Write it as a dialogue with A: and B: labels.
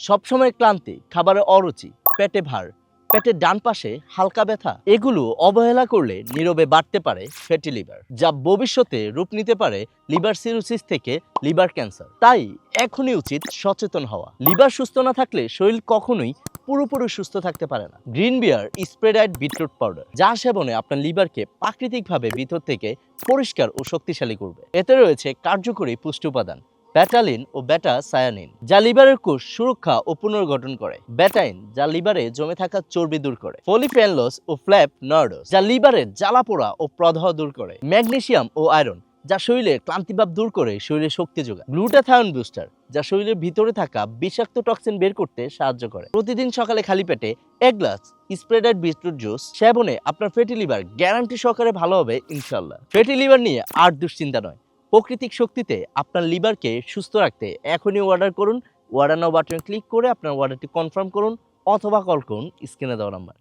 A: সবসময় ক্লান্তি, খাবারের অরুচি, পেটে ভার, পেটের ডান পাশে হালকা ব্যথা, এগুলো অবহেলা করলে নীরবে বাড়তে পারে ফ্যাটি লিভার, যা ভবিষ্যতে রূপ নিতে পারে লিভার সিরোসিস থেকে লিভার ক্যান্সার। তাই এখনই উচিত সচেতন হওয়া। লিভার সুস্থ না থাকলে শরীর কখনোই পুরোপুরি সুস্থ থাকতে পারে না। গ্রিন বিয়ার স্প্রেডাইড বিটরুট পাউডার, যা সেবনে আপনার লিভারকে প্রাকৃতিকভাবে ভিতর থেকে পরিষ্কার ও শক্তিশালী করবে। এতে রয়েছে কার্যকরী পুষ্টি উপাদান ব্যাটালিন ও ব্যাটা সায়ানিন, যা লিভারের কোষ সুরক্ষা ও পুনর্গঠন করে। ব্যাটাইন, যা লিভারে জমে থাকা চর্বি দূর করে। পলিফেনলস ও ফ্ল্যাভনয়েডস, যা লিভারের জ্বালাপোড়া ও প্রদাহ দূর করে। ম্যাগনেসিয়াম ও আয়রন, যা শরীরের ক্লান্তিভাব দূর করে শরীরে শক্তি যোগায়। গ্লুটাথায়ন বুস্টার, যা শরীরের ভিতরে থাকা বিষাক্ত টক্সিন বের করতে সাহায্য করে। প্রতিদিন সকালে খালি পেটে 1 গ্লাস স্প্রেডাইড বিটরুট জুস সেবনে আপনার ফ্যাটি লিভার গ্যারান্টি সহকারে ভালো হবে ইনশাল্লাহ। ফ্যাটি লিভার নিয়ে আর দুশ্চিন্তা নয়। প্রাকৃতিক শক্তিতে আপনার লিভারকে সুস্থ রাখতে এখনই অর্ডার করুন। অর্ডার নাও বাটনে ক্লিক করে আপনার অর্ডারটি কনফার্ম করুন অথবা কল করুন স্ক্রিনে দেওয়া নাম্বারে।